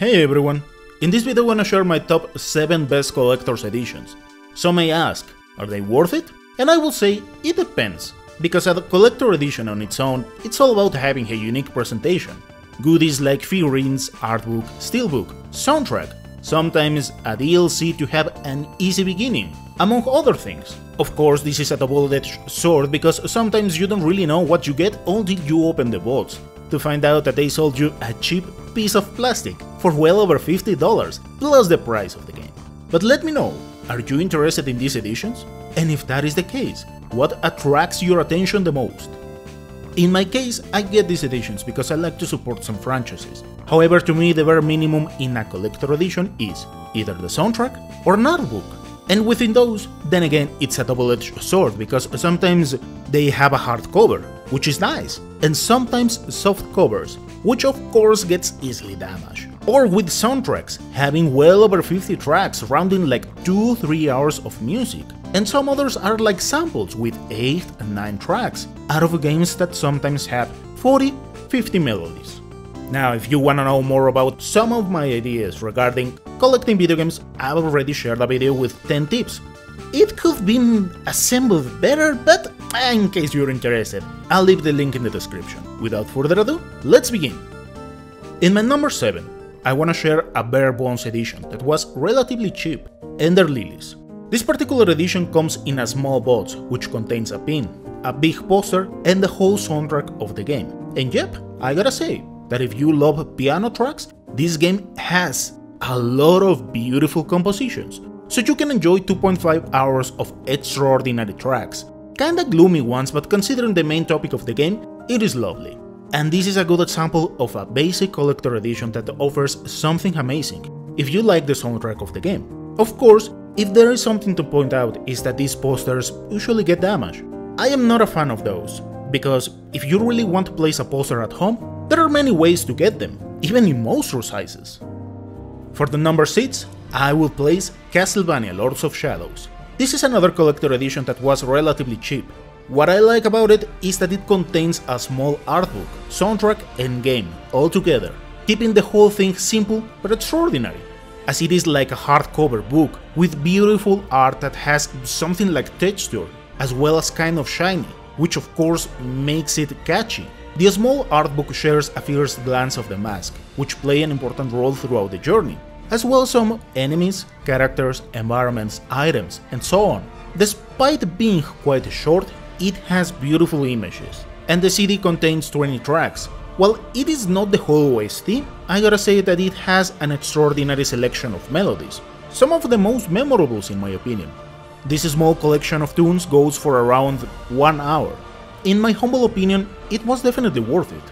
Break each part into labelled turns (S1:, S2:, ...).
S1: Hey everyone! In this video I wanna share my top 7 best collector's editions. Some may ask, are they worth it? And I will say, it depends, because a collector edition on its own, it's all about having a unique presentation. Goodies like figurines, artbook, steelbook, soundtrack, sometimes a DLC to have an easy beginning, among other things. Of course, this is a double-edged sword because sometimes you don't really know what you get until you open the box, to find out that they sold you a cheap piece of plastic for well over $50 plus the price of the game. But let me know, are you interested in these editions? And if that is the case, what attracts your attention the most? In my case, I get these editions because I like to support some franchises. However, to me the bare minimum in a collector edition is either the soundtrack or an artbook. And within those, then again, it's a double-edged sword because sometimes they have a hardcover, which is nice, and sometimes soft covers, which of course gets easily damaged. Or with soundtracks, having well over 50 tracks rounding like 2-3 hours of music, and some others are like samples with 8 and 9 tracks, out of games that sometimes have 40-50 melodies. Now, if you wanna know more about some of my ideas regarding collecting video games, I've already shared a video with 10 tips. It could have been assembled better, but in case you're interested, I'll leave the link in the description. Without further ado, let's begin! In my number 7, I wanna share a bare bones edition that was relatively cheap, Ender Lilies. This particular edition comes in a small box which contains a pin, a big poster, and the whole soundtrack of the game. And yep, I gotta say that if you love piano tracks, this game has a lot of beautiful compositions, so you can enjoy 2.5 hours of extraordinary tracks. Kinda gloomy ones, but considering the main topic of the game, it is lovely. And this is a good example of a basic collector edition that offers something amazing, if you like the soundtrack of the game. Of course, if there is something to point out is that these posters usually get damaged. I am not a fan of those, because if you really want to place a poster at home, there are many ways to get them, even in monster sizes. For the number 6, I will place Castlevania Lords of Shadows. This is another collector edition that was relatively cheap. What I like about it is that it contains a small artbook, soundtrack and game all together, keeping the whole thing simple but extraordinary, as it is like a hardcover book with beautiful art that has something like texture, as well as kind of shiny, which of course makes it catchy. The small artbook shares a first glance of the mask, which play an important role throughout the journey, as well as some enemies, characters, environments, items, and so on. Despite being quite short, it has beautiful images, and the CD contains 20 tracks. While it is not the whole OST, I gotta say that it has an extraordinary selection of melodies, some of the most memorables in my opinion. This small collection of tunes goes for around 1 hour. In my humble opinion, it was definitely worth it.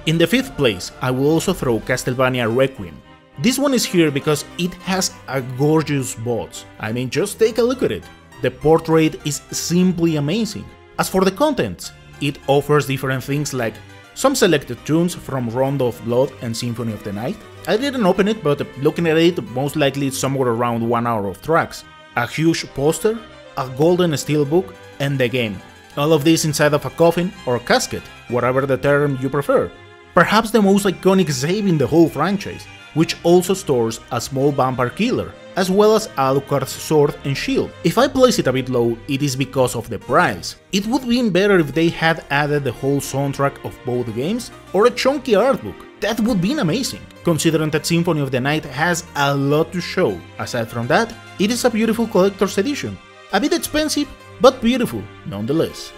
S1: In the 5th place, I will also throw Castlevania Requiem. This one is here because it has a gorgeous box. I mean, just take a look at it. The portrait is simply amazing. As for the contents, it offers different things like some selected tunes from Rondo of Blood and Symphony of the Night. I didn't open it, but looking at it, most likely it's somewhere around 1 hour of tracks. A huge poster, a golden steelbook, and the game. All of this inside of a coffin or casket, whatever the term you prefer. Perhaps the most iconic save in the whole franchise, which also stores a small vampire killer, as well as Alucard's sword and shield. If I place it a bit low, it is because of the price. It would have been better if they had added the whole soundtrack of both games, or a chunky artbook. That would be amazing, considering that Symphony of the Night has a lot to show. Aside from that, it is a beautiful collector's edition. A bit expensive, but beautiful nonetheless.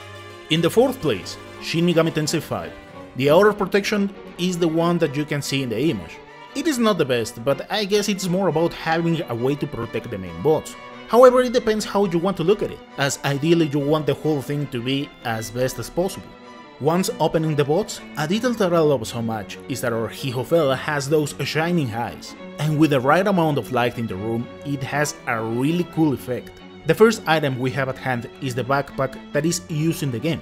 S1: In the 4th place, Shin Megami Tensei 5. The outer protection is the one that you can see in the image. It is not the best, but I guess it's more about having a way to protect the main boss. However, it depends how you want to look at it, as ideally you want the whole thing to be as best as possible. Once opening the box, a detail that I love so much is that our Hihofela has those shining eyes, and with the right amount of light in the room, it has a really cool effect. The first item we have at hand is the backpack that is used in the game.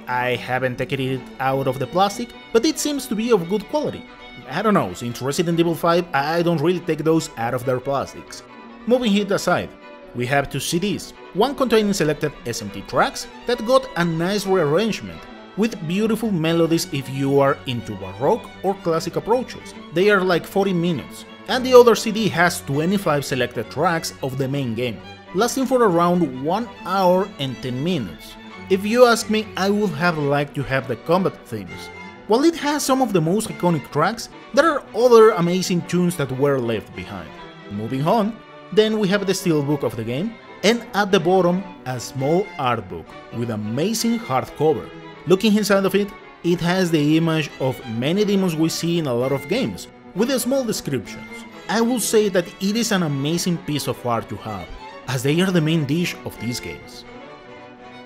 S1: I haven't taken it out of the plastic, but it seems to be of good quality. I don't know, since Resident Evil 5 I don't really take those out of their plastics. Moving it aside, we have 2 CDs, one containing selected SMT tracks that got a nice rearrangement, with beautiful melodies if you are into Baroque or classic approaches. They are like 40 minutes, and the other CD has 25 selected tracks of the main game, lasting for around 1 hour and 10 minutes. If you ask me, I would have liked to have the combat themes. While it has some of the most iconic tracks, there are other amazing tunes that were left behind. Moving on, then we have the steelbook of the game, and at the bottom a small art book with amazing hardcover. Looking inside of it, it has the image of many demons we see in a lot of games, with small descriptions. I will say that it is an amazing piece of art to have, as they are the main dish of these games.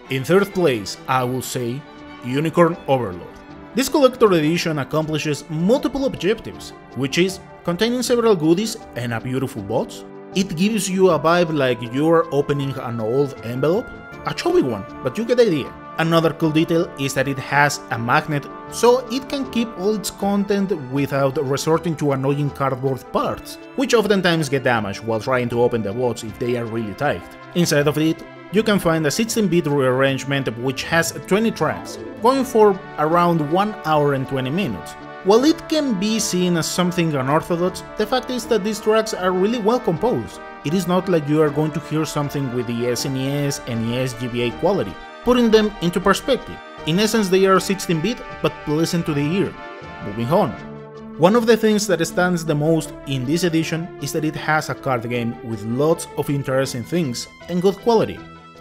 S1: In third place, I will say Unicorn Overlord. This collector edition accomplishes multiple objectives, which is containing several goodies and a beautiful box. It gives you a vibe like you're opening an old envelope, a chubby one, but you get the idea. Another cool detail is that it has a magnet, so it can keep all its content without resorting to annoying cardboard parts, which oftentimes get damaged while trying to open the box if they are really tight. Inside of it, you can find a 16-bit rearrangement which has 20 tracks, going for around 1 hour and 20 minutes. While it can be seen as something unorthodox, the fact is that these tracks are really well composed. It is not like you are going to hear something with the SNES and NES GBA quality. Putting them into perspective, in essence they are 16-bit but pleasant to the ear. Moving on. One of the things that stands the most in this edition is that it has a card game with lots of interesting things and good quality.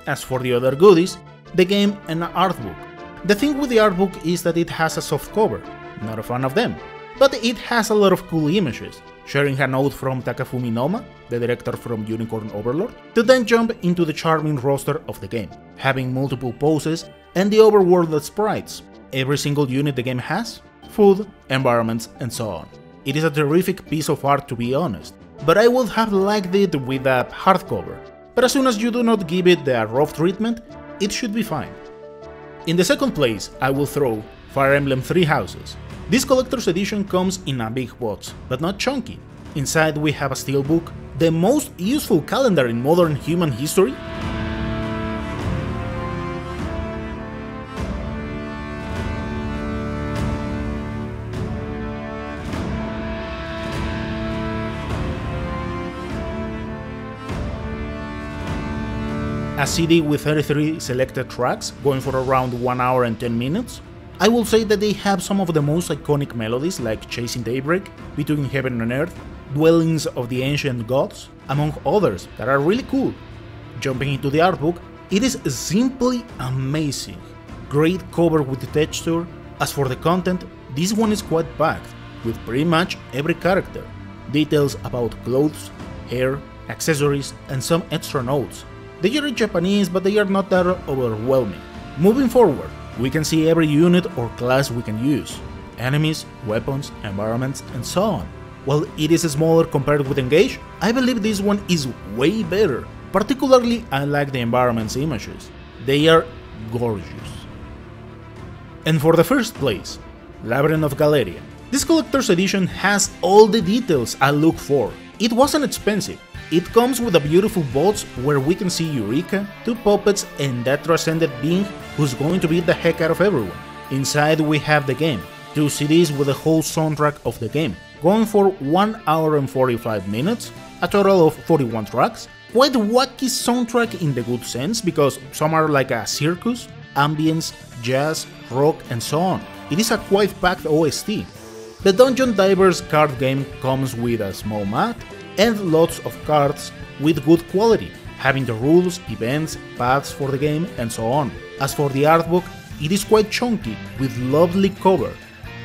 S1: As for the other goodies, the game and an art book. The thing with the art book is that it has a soft cover, not a fan of them, but it has a lot of cool images, sharing a note from Takafumi Noma, the director from Unicorn Overlord, to then jump into the charming roster of the game, having multiple poses and the overworlded sprites, every single unit the game has, food, environments, and so on. It is a terrific piece of art, to be honest, but I would have liked it with a hardcover. But as soon as you do not give it the rough treatment, it should be fine. In the second place, I will throw Fire Emblem Three Houses. This collector's edition comes in a big box, but not chunky. Inside we have a steelbook, the most useful calendar in modern human history, a CD with 33 selected tracks, going for around 1 hour and 10 minutes. I will say that they have some of the most iconic melodies like Chasing Daybreak, Between Heaven and Earth, Dwellings of the Ancient Gods, among others that are really cool. Jumping into the artbook, it is simply amazing. Great cover with the texture. As for the content, this one is quite packed, with pretty much every character. Details about clothes, hair, accessories, and some extra notes. They are in Japanese, but they are not that overwhelming. Moving forward, we can see every unit or class we can use, enemies, weapons, environments, and so on. While it is smaller compared with Engage, I believe this one is way better. Particularly, I like the environment's images. They are gorgeous. And for the first place, Labyrinth of Galeria. This collector's edition has all the details I look for. It wasn't expensive. It comes with a beautiful box where we can see Eureka, 2 puppets, and that transcendent being who's going to beat the heck out of everyone. Inside we have the game, 2 CDs with the whole soundtrack of the game, going for 1 hour and 45 minutes, a total of 41 tracks. Quite wacky soundtrack in the good sense, because some are like a circus, ambience, jazz, rock, and so on. It is a quite packed OST. The Dungeon Divers card game comes with a small mat and lots of cards with good quality, having the rules, events, paths for the game, and so on. As for the artbook, it is quite chunky, with lovely cover.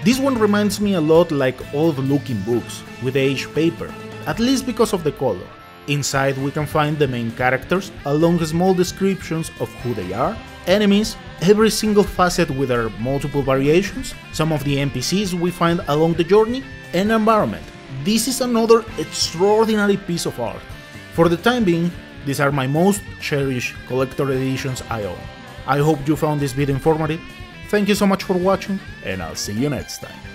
S1: This one reminds me a lot like old looking books, with aged paper, at least because of the color. Inside we can find the main characters, along small descriptions of who they are, enemies, every single facet with their multiple variations, some of the NPCs we find along the journey, and environment. This is another extraordinary piece of art. For the time being, these are my most cherished collector editions I own. I hope you found this video informative. Thank you so much for watching, and I'll see you next time.